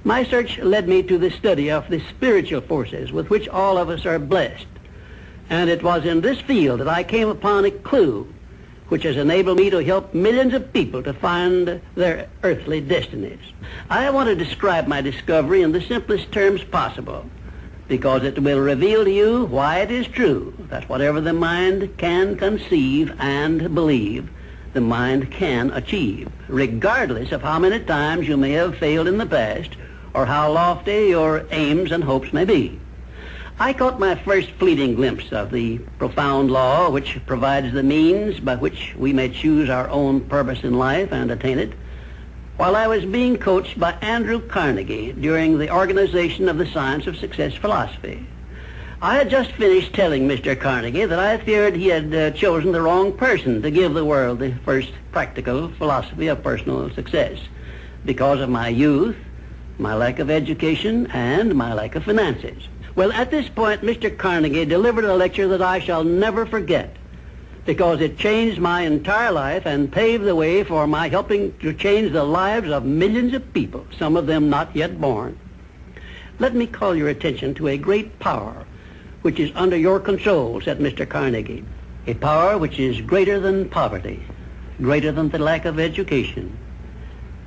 My search led me to the study of the spiritual forces with which all of us are blessed. And it was in this field that I came upon a clue which has enabled me to help millions of people to find their earthly destinies. I want to describe my discovery in the simplest terms possible, because it will reveal to you why it is true that whatever the mind can conceive and believe, the mind can achieve, regardless of how many times you may have failed in the past or how lofty your aims and hopes may be. I caught my first fleeting glimpse of the profound law which provides the means by which we may choose our own purpose in life and attain it, while I was being coached by Andrew Carnegie during the organization of the Science of Success philosophy. I had just finished telling Mr. Carnegie that I feared he had chosen the wrong person to give the world the first practical philosophy of personal success because of my youth, my lack of education, and my lack of finances. Well, at this point, Mr. Carnegie delivered a lecture that I shall never forget, because it changed my entire life and paved the way for my helping to change the lives of millions of people, some of them not yet born. Let me call your attention to a great power which is under your control, said Mr. Carnegie, a power which is greater than poverty, greater than the lack of education,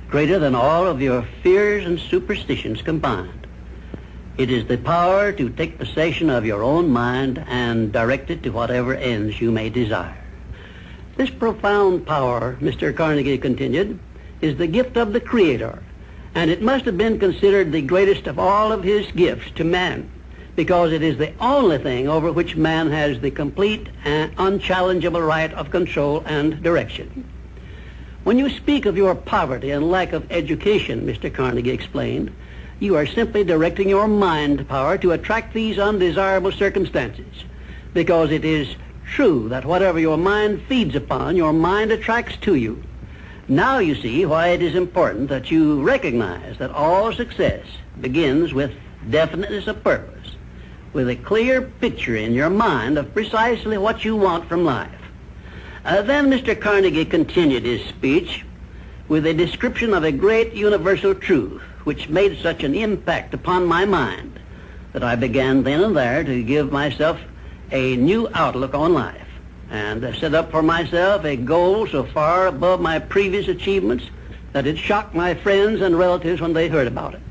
greater than all of your fears and superstitions combined. It is the power to take possession of your own mind and direct it to whatever ends you may desire. This profound power, Mr. Carnegie continued, is the gift of the Creator, and it must have been considered the greatest of all of his gifts to man, because it is the only thing over which man has the complete and unchallengeable right of control and direction. When you speak of your poverty and lack of education, Mr. Carnegie explained, you are simply directing your mind power to attract these undesirable circumstances, because it is true that whatever your mind feeds upon, your mind attracts to you. Now you see why it is important that you recognize that all success begins with definiteness of purpose, with a clear picture in your mind of precisely what you want from life. Then Mr. Carnegie continued his speech with a description of a great universal truth which made such an impact upon my mind that I began then and there to give myself a new outlook on life and set up for myself a goal so far above my previous achievements that it shocked my friends and relatives when they heard about it.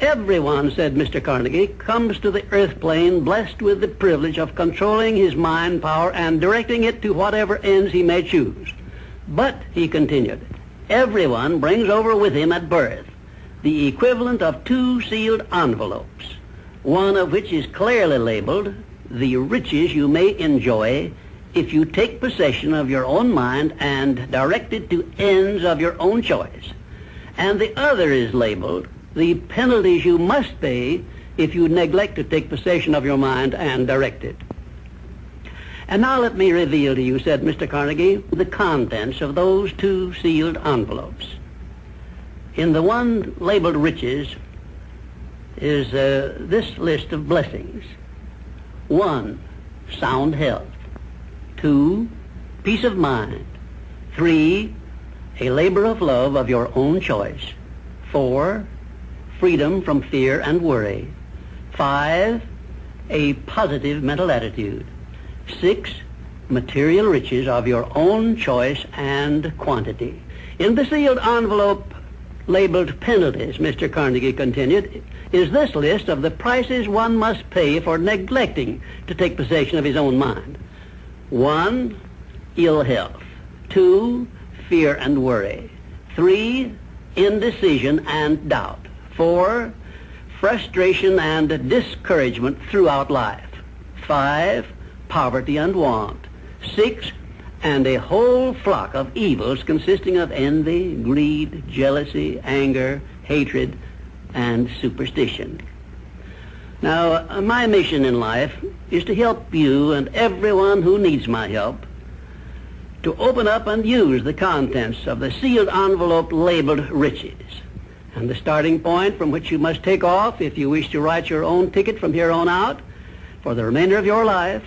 Everyone, said Mr. Carnegie, comes to the earth plane blessed with the privilege of controlling his mind power and directing it to whatever ends he may choose. But, he continued, everyone brings over with him at birth the equivalent of 2 sealed envelopes, one of which is clearly labeled the riches you may enjoy if you take possession of your own mind and direct it to ends of your own choice, and the other is labeled the penalties you must pay if you neglect to take possession of your mind and direct it. And now let me reveal to you, said Mr. Carnegie, the contents of those 2 sealed envelopes. In the one labeled riches is this list of blessings. 1, sound health. 2, peace of mind. 3, a labor of love of your own choice. 4, freedom from fear and worry. 5, a positive mental attitude. 6, material riches of your own choice and quantity. In the sealed envelope labeled penalties, Mr. Carnegie continued, is this list of the prices one must pay for neglecting to take possession of his own mind. 1, ill health. 2, fear and worry. 3, indecision and doubt. 4, frustration and discouragement throughout life. 5, poverty and want. 6, and a whole flock of evils consisting of envy, greed, jealousy, anger, hatred, and superstition. Now, my mission in life is to help you and everyone who needs my help to open up and use the contents of the sealed envelope labeled riches. And the starting point from which you must take off if you wish to write your own ticket from here on out for the remainder of your life,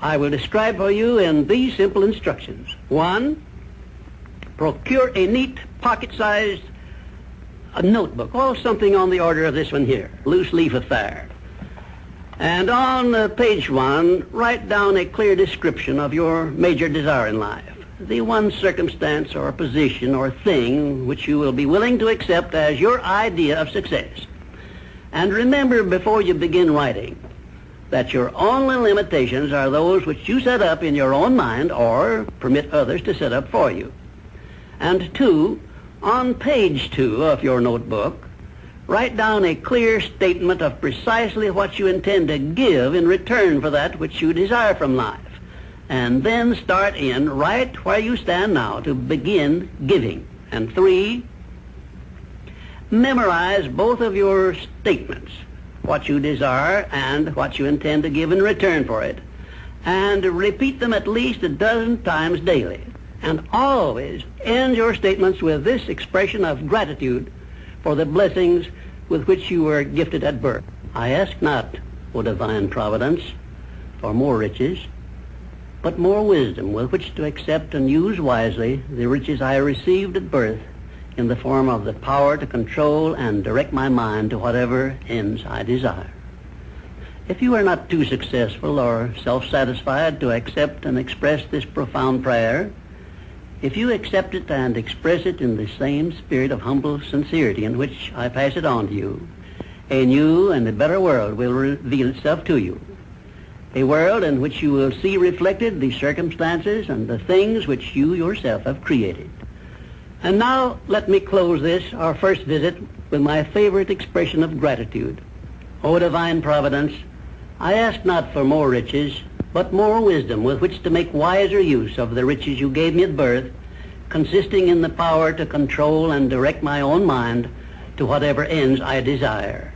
I will describe for you in these simple instructions. 1, procure a neat pocket-sized a notebook, or something on the order of this one here, loose leaf affair. And on page 1, write down a clear description of your major desire in life, the one circumstance or position or thing which you will be willing to accept as your idea of success. And remember before you begin writing that your only limitations are those which you set up in your own mind or permit others to set up for you. And 2, on page 2 of your notebook, write down a clear statement of precisely what you intend to give in return for that which you desire from life. And then start in right where you stand now to begin giving. And 3, memorize both of your statements, what you desire and what you intend to give in return for it, and repeat them at least 12 times daily. And always end your statements with this expression of gratitude for the blessings with which you were gifted at birth. I ask not, O divine providence, for more riches, but more wisdom with which to accept and use wisely the riches I received at birth in the form of the power to control and direct my mind to whatever ends I desire. If you are not too successful or self-satisfied to accept and express this profound prayer, if you accept it and express it in the same spirit of humble sincerity in which I pass it on to you, a new and a better world will reveal itself to you. A world in which you will see reflected the circumstances and the things which you yourself have created. And now let me close this, our first visit, with my favorite expression of gratitude. O divine providence, I ask not for more riches, but more wisdom with which to make wiser use of the riches you gave me at birth, consisting in the power to control and direct my own mind to whatever ends I desire.